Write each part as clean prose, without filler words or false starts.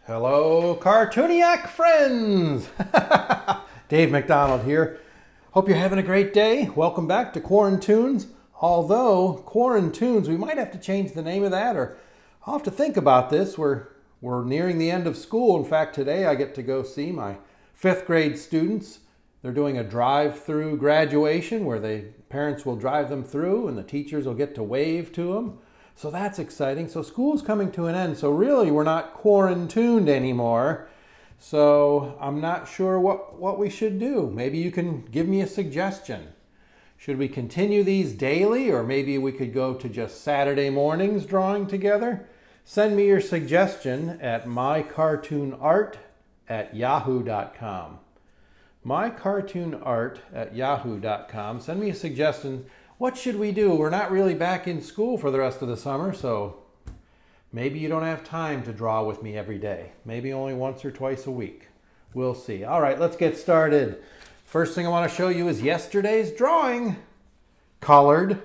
Hello, Cartooniac friends! Dave McDonald here. Hope you're having a great day. Welcome back to Quarantunes. Although, Quarantunes, we might have to change the name of that, or I'll have to think about this. We're nearing the end of school. In fact, today I get to go see my 5th grade students. They're doing a drive-through graduation where the parents will drive them through and the teachers will get to wave to them. So that's exciting. So school's coming to an end. So really we're not quarantuned anymore. So I'm not sure what we should do. Maybe you can give me a suggestion. Should we continue these daily, or maybe we could go to just Saturday mornings drawing together? Send me your suggestion at mycartoonart@yahoo.com. mycartoonart@yahoo.com. Send me a suggestion. What should we do? We're not really back in school for the rest of the summer, so maybe you don't have time to draw with me every day. Maybe only once or twice a week. We'll see. All right, let's get started. First thing I want to show you is yesterday's drawing. Colored.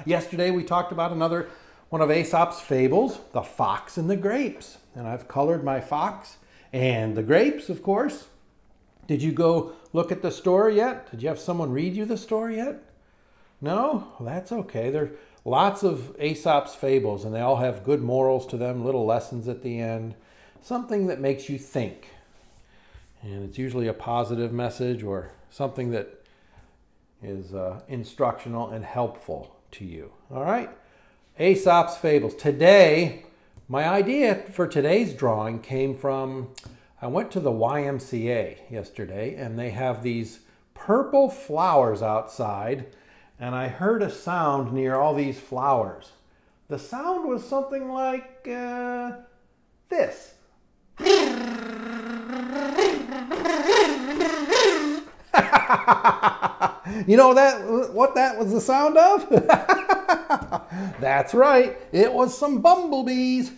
Yesterday we talked about another one of Aesop's fables, The Fox and the Grapes. And I've colored my fox and the grapes, of course. Did you go look at the story yet? Did you have someone read you the story yet? No? Well, that's okay. There are lots of Aesop's fables, and they all have good morals to them, little lessons at the end, something that makes you think. And it's usually a positive message or something that is instructional and helpful to you. All right? Aesop's fables. Today, my idea for today's drawing came from, I went to the YMCA yesterday, and they have these purple flowers outside, and I heard a sound near all these flowers. The sound was something like this. You know what that was the sound of? That's right. It was some bumblebees.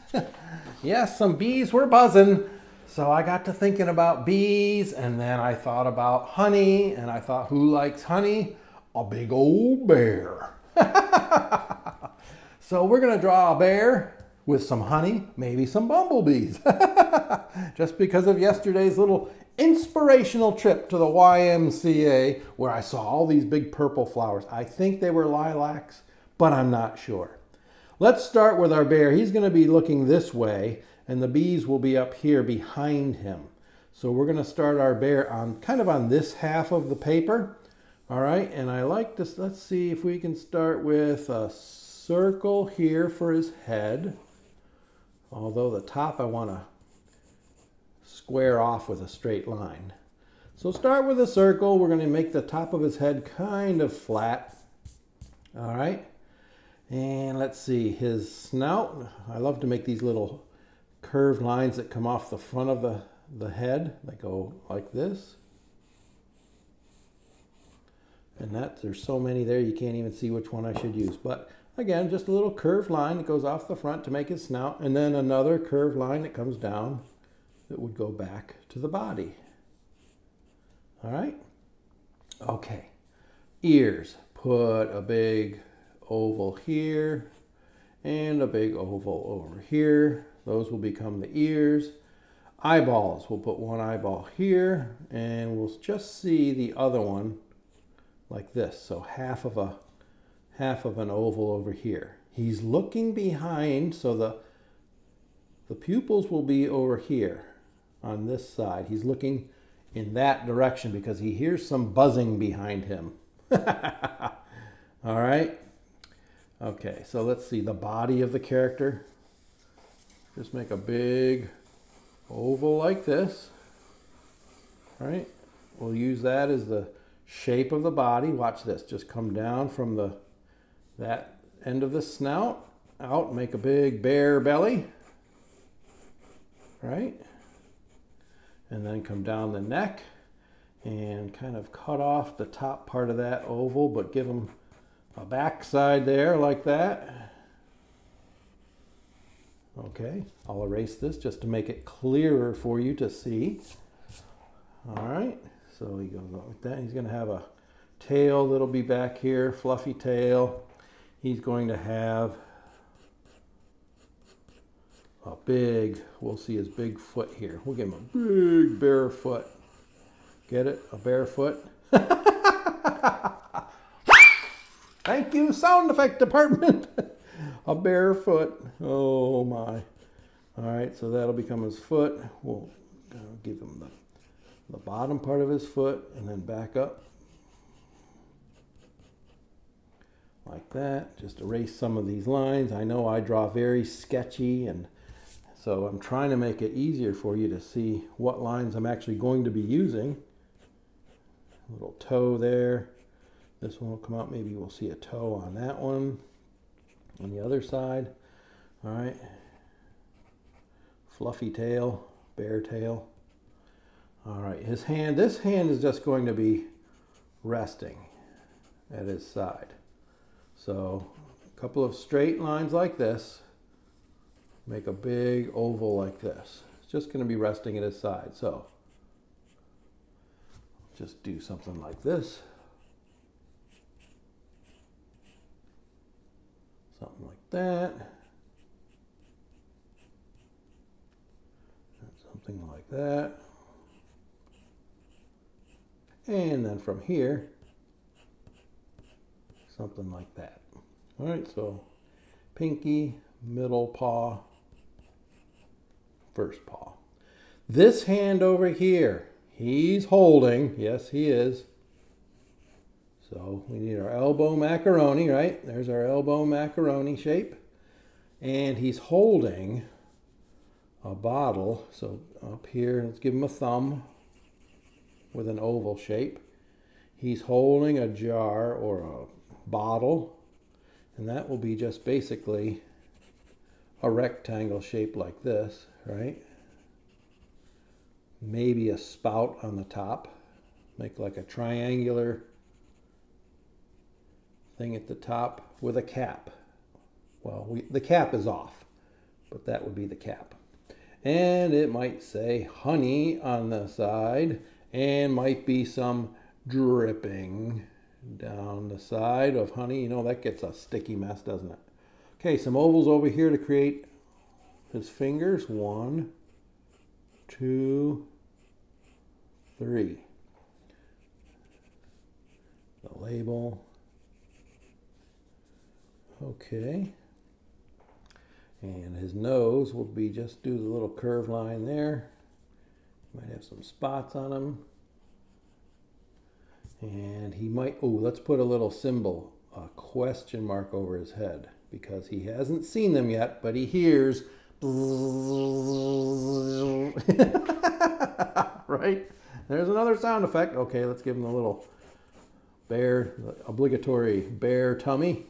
Yes, some bees were buzzing. So I got to thinking about bees, and then I thought about honey, and I thought, who likes honey? A big old bear. So we're going to draw a bear with some honey, maybe some bumblebees. Just because of yesterday's little inspirational trip to the YMCA where I saw all these big purple flowers. I think they were lilacs, but I'm not sure. Let's start with our bear. He's going to be looking this way, and the bees will be up here behind him. So we're going to start our bear on kind of on this half of the paper. All right, and I like this. Let's see if we can start with a circle here for his head. Although the top I want to square off with a straight line. So start with a circle. We're going to make the top of his head kind of flat. All right, and let's see his snout. I love to make these little curved lines that come off the front of the head. They go like this. And there's so many there you can't even see which one I should use. But again, just a little curved line that goes off the front to make his snout, and then another curved line that comes down that would go back to the body. All right? Okay. Ears. Put a big oval here and a big oval over here. Those will become the ears. Eyeballs. We'll put one eyeball here, and we'll just see the other one like this. So half of an oval over here. He's looking behind, so the pupils will be over here on this side. He's looking in that direction because he hears some buzzing behind him. All right. Okay, so let's see the body of the character. Just make a big oval like this. All right. We'll use that as the shape of the body. Watch this. Just come down from that end of the snout out, make a big bear belly, right? And then come down the neck and kind of cut off the top part of that oval, but give him a backside there like that. Okay, I'll erase this just to make it clearer for you to see. All right. So he goes like that. He's going to have a tail that'll be back here, fluffy tail. He's going to have a big, we'll see his big foot here. We'll give him a big bare foot. Get it? A bare foot? Thank you, sound effect department. A bare foot. Oh my. All right, so that'll become his foot. We'll give him the bottom part of his foot and then back up. Like that. Just erase some of these lines. I know I draw very sketchy, and so I'm trying to make it easier for you to see what lines I'm actually going to be using. A little toe there. This one will come out. Maybe we'll see a toe on that one. On the other side. All right. Fluffy tail, bear tail. All right, his hand, this hand is just going to be resting at his side. So a couple of straight lines like this. Make a big oval like this. It's just going to be resting at his side. So just do something like this. Something like that. And something like that. And then from here, something like that. All right, so pinky, middle paw, first paw. This hand over here, he's holding, yes he is. So we need our elbow macaroni, right? There's our elbow macaroni shape. And he's holding a bottle. So up here, let's give him a thumb with an oval shape. He's holding a jar or a bottle. And that will be just basically a rectangle shape like this, right? Maybe a spout on the top. Make like a triangular thing at the top with a cap. Well, the cap is off, but that would be the cap. And it might say honey on the side, and might be some dripping down the side of honey. You know, that gets a sticky mess, doesn't it? Okay, some ovals over here to create his fingers. 1, 2, 3. The label. Okay, and his nose will be just do the little curved line there. Might have some spots on him. And he might, oh, let's put a little symbol, a question mark over his head, because he hasn't seen them yet, but he hears, right? There's another sound effect. Okay, let's give him a little bear, obligatory bear tummy.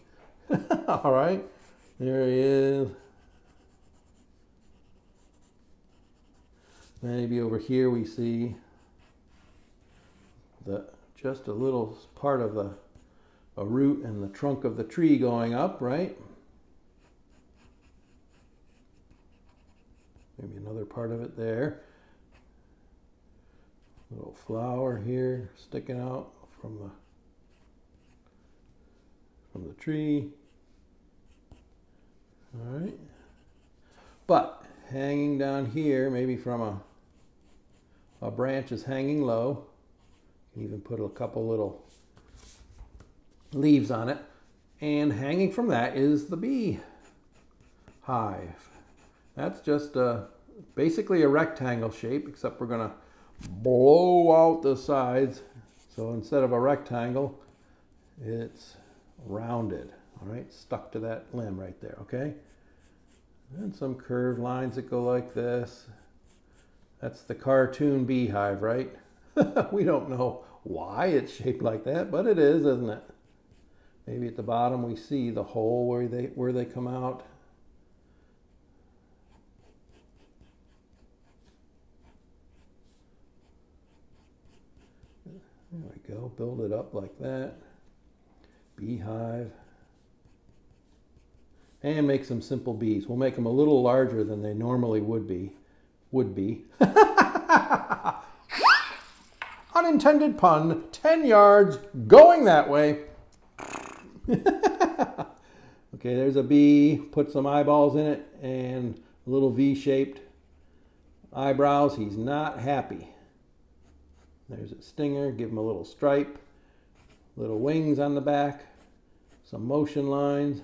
All right, there he is. Maybe over here we see just a little part of a root and the trunk of the tree going up, right? Maybe another part of it there. Little flower here sticking out from the tree. All right, but hanging down here, maybe from a branch is hanging low. You can even put a couple little leaves on it, and hanging from that is the bee hive. That's just basically a rectangle shape, except we're gonna blow out the sides. So instead of a rectangle, it's rounded, all right, stuck to that limb right there, okay? And some curved lines that go like this. That's the cartoon beehive, right? We don't know why it's shaped like that, but it is, isn't it? Maybe at the bottom we see the hole where they come out. There we go, build it up like that. Beehive. And make some simple bees. We'll make them a little larger than they normally would be. Unintended pun, 10 yards, going that way. Okay, there's a bee, put some eyeballs in it, and little V-shaped eyebrows. He's not happy. There's a stinger. Give him a little stripe, little wings on the back, some motion lines,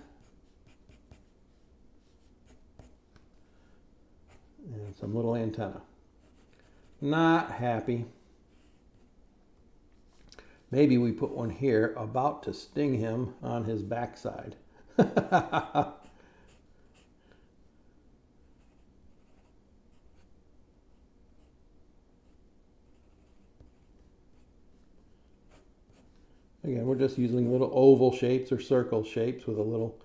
and some little antenna. Not happy. Maybe we put one here about to sting him on his backside. Again, we're just using little oval shapes or circle shapes with a little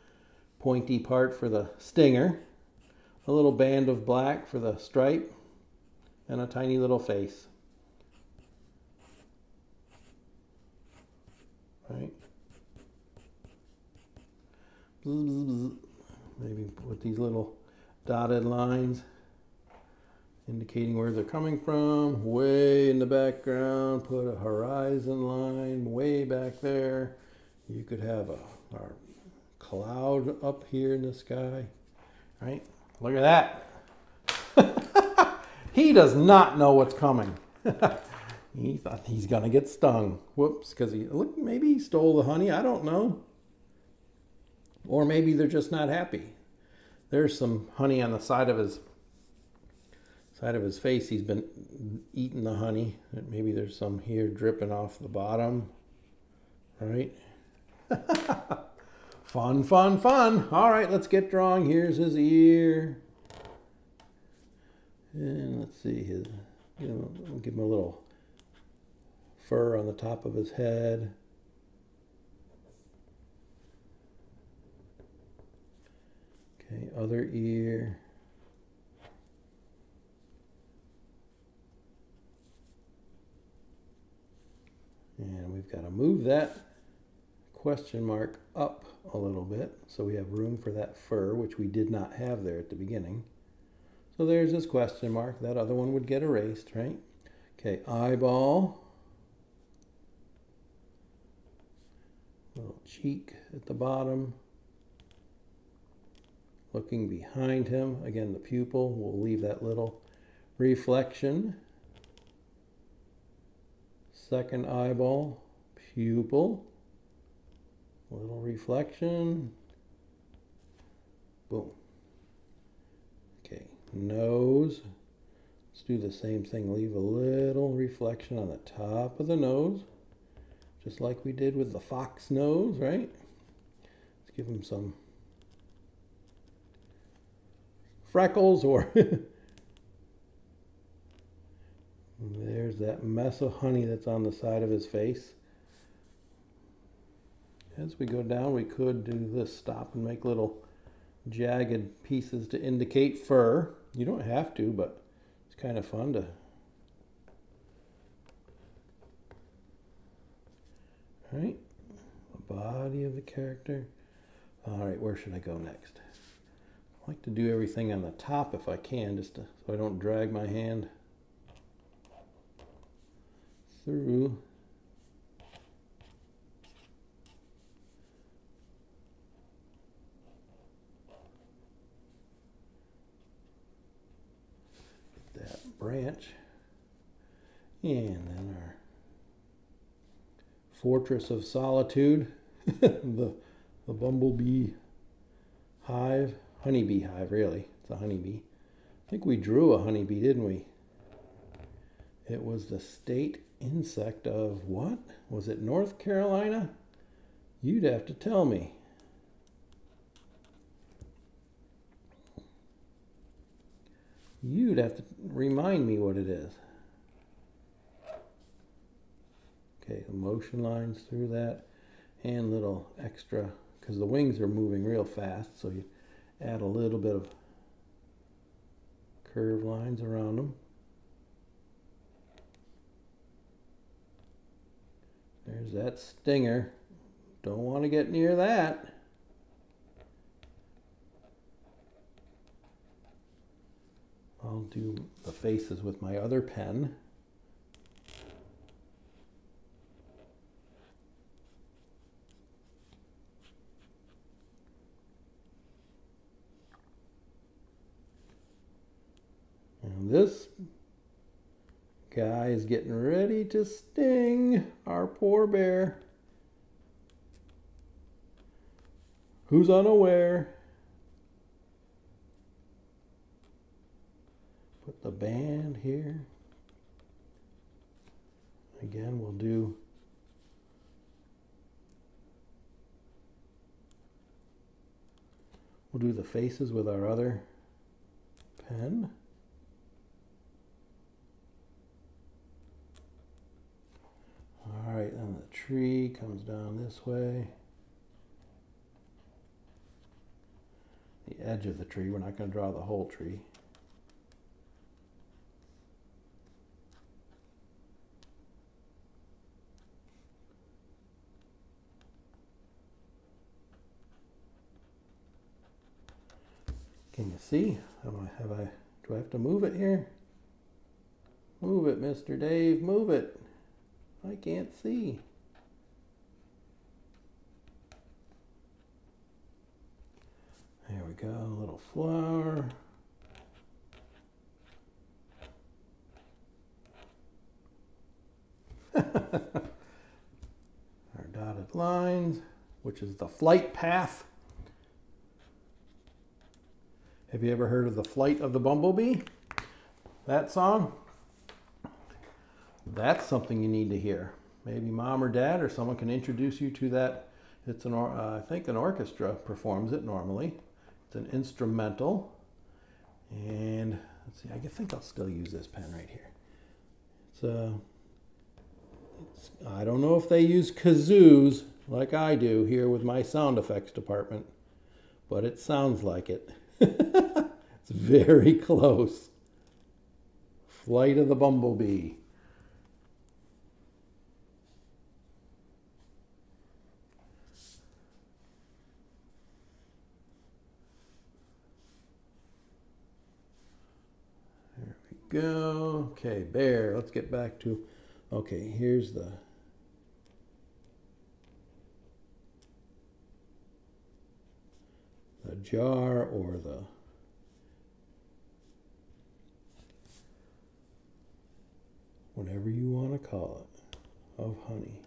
pointy part for the stinger, a little band of black for the stripe, and a tiny little face. Right? Maybe put these little dotted lines indicating where they're coming from. Way in the background, put a horizon line way back there. You could have our cloud up here in the sky. Right? Look at that. He does not know what's coming. He thought he's gonna get stung. Whoops, because look, maybe he stole the honey. I don't know. Or maybe they're just not happy. There's some honey on the side of his face. He's been eating the honey. Maybe there's some here dripping off the bottom. Right? Fun, fun, fun. All right, let's get drawing. Here's his ear. And let's see his, we'll give him a little fur on the top of his head. Okay, other ear. And we've got to move that question mark up a little bit so we have room for that fur, which we did not have there at the beginning. So there's this question mark. That other one would get erased, right? Okay, eyeball. Little cheek at the bottom. Looking behind him. Again, the pupil. We'll leave that little reflection. Second eyeball. Pupil. Little reflection. Boom. Okay, nose. Let's do the same thing. Leave a little reflection on the top of the nose. Just like we did with the fox nose, right? Let's give him some freckles or there's that mess of honey that's on the side of his face. As we go down, we could do this, stop and make little jagged pieces to indicate fur. You don't have to, but it's kind of fun to. All right, the body of the character. All right, where should I go next? I like to do everything on the top if I can, just so I don't drag my hand through. Get that branch. And then our Fortress of Solitude, the Bumblebee Hive. Honeybee hive, really. It's a honeybee. I think we drew a honeybee, didn't we? It was the state insect of what? Was it North Carolina? You'd have to tell me. You'd have to remind me what it is. Okay, the motion lines through that and little extra, because the wings are moving real fast, so you add a little bit of curved lines around them. There's that stinger. Don't want to get near that. I'll do the faces with my other pen. And this guy is getting ready to sting our poor bear, who's unaware. Put the band here. Again, we'll do the faces with our other pen. All right, and the tree comes down this way. The edge of the tree, we're not going to draw the whole tree. Can you see? Do I have to move it here? Move it, Mr. Dave, move it. I can't see. There we go, a little flower. Our dotted lines, which is the flight path. Have you ever heard of the flight of the bumblebee? That song? That's something you need to hear. Maybe mom or dad or someone can introduce you to that. It's I think an orchestra performs it normally. It's an instrumental. And let's see, I think I'll still use this pen right here. I don't know if they use kazoos like I do here with my sound effects department, but it sounds like it. It's very close. Flight of the bumblebee. There we go. Okay, bear. Let's get back to, okay, here's the jar or the whatever you want to call it, of honey.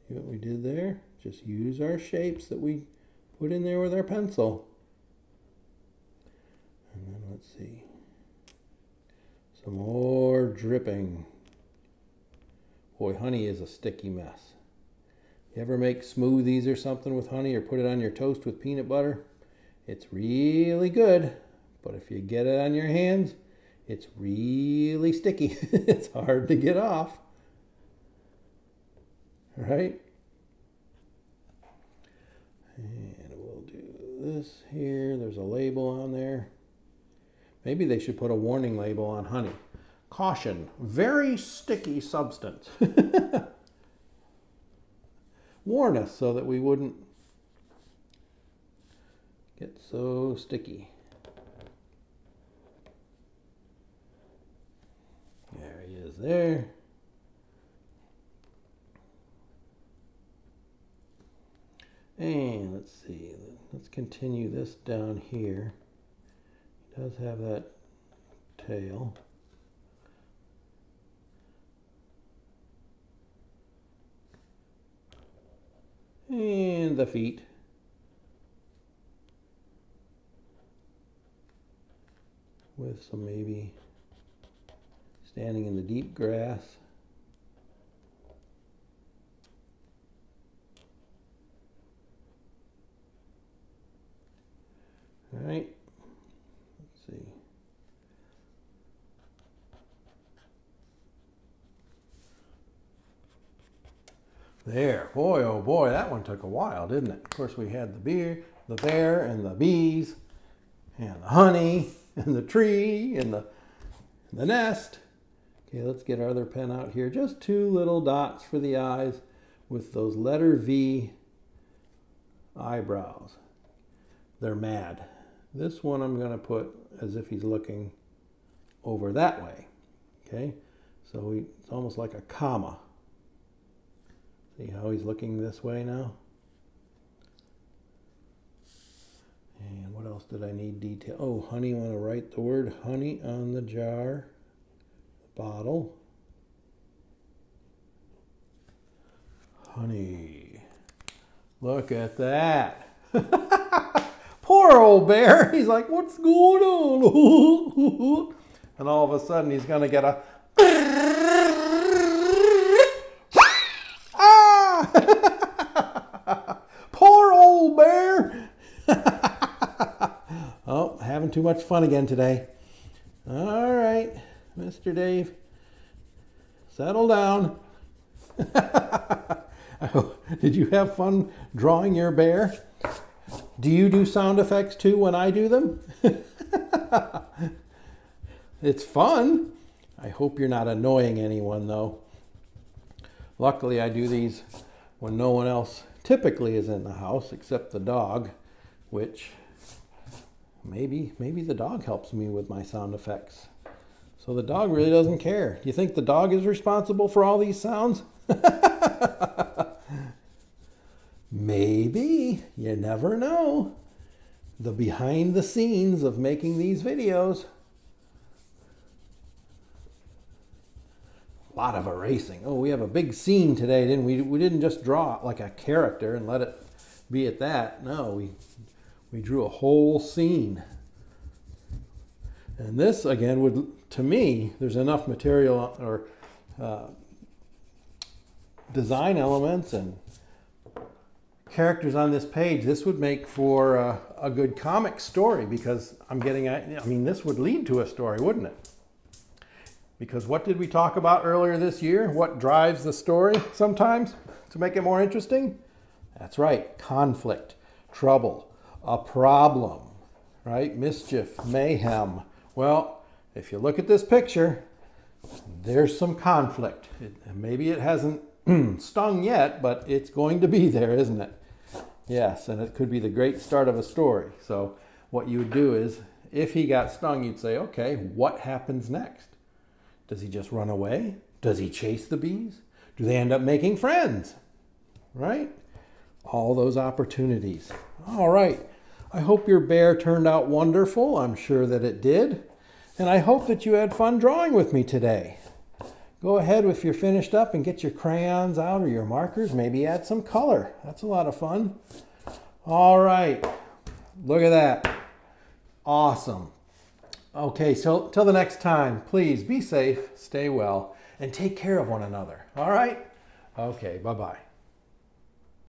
See what we did there? Just use our shapes that we put in there with our pencil. And then let's see. Some more dripping. Boy, honey is a sticky mess. You ever make smoothies or something with honey or put it on your toast with peanut butter? It's really good, but if you get it on your hands, it's really sticky. It's hard to get off. All right? And we'll do this here. There's a label on there. Maybe they should put a warning label on honey. Caution, very sticky substance. Warn us so that we wouldn't get so sticky. There he is there. And let's see, let's continue this down here. He does have that tail. And the feet. With some maybe standing in the deep grass. All right, let's see. There, boy, oh boy, that one took a while, didn't it? Of course, we had the bear, and the bees, and the honey, and the tree, and the nest. Okay, let's get our other pen out here. Just two little dots for the eyes with those letter V eyebrows. They're mad. This one I'm going to put as if he's looking over that way. Okay, so it's almost like a comma. See how he's looking this way now? did I need detail? Oh, honey, I want to write the word honey on the jar, the bottle. Honey. Look at that. Poor old bear. He's like, what's going on? And all of a sudden he's going to get a... Ah! Poor old bear. Oh, having too much fun again today. All right, Mr. Dave. Settle down. Did you have fun drawing your bear? Do you do sound effects too when I do them? It's fun. I hope you're not annoying anyone though. Luckily I do these when no one else typically is in the house except the dog, which maybe the dog helps me with my sound effects. So the dog really doesn't care. Do you think the dog is responsible for all these sounds? Maybe. You never know. The behind the scenes of making these videos. A lot of erasing. Oh, we have a big scene today, didn't we? We didn't just draw like a character and let it be at that. No, we drew a whole scene. And this, again, would, to me, there's enough material or design elements and characters on this page. This would make for a good comic story because I mean, this would lead to a story, wouldn't it? Because what did we talk about earlier this year? What drives the story sometimes to make it more interesting? That's right, conflict, trouble, a problem, right? Mischief, mayhem. Well, if you look at this picture, there's some conflict. Maybe it hasn't stung yet, but it's going to be there, isn't it? Yes, and it could be the great start of a story. So what you would do is, if he got stung, you'd say, okay, what happens next? Does he just run away? Does he chase the bees? Do they end up making friends? Right? All those opportunities. All right. I hope your bear turned out wonderful. I'm sure that it did. And I hope that you had fun drawing with me today. Go ahead if you're finished up and get your crayons out or your markers. Maybe add some color. That's a lot of fun. All right. Look at that. Awesome. Okay, so till the next time, please be safe, stay well, and take care of one another. All right? Okay, bye-bye.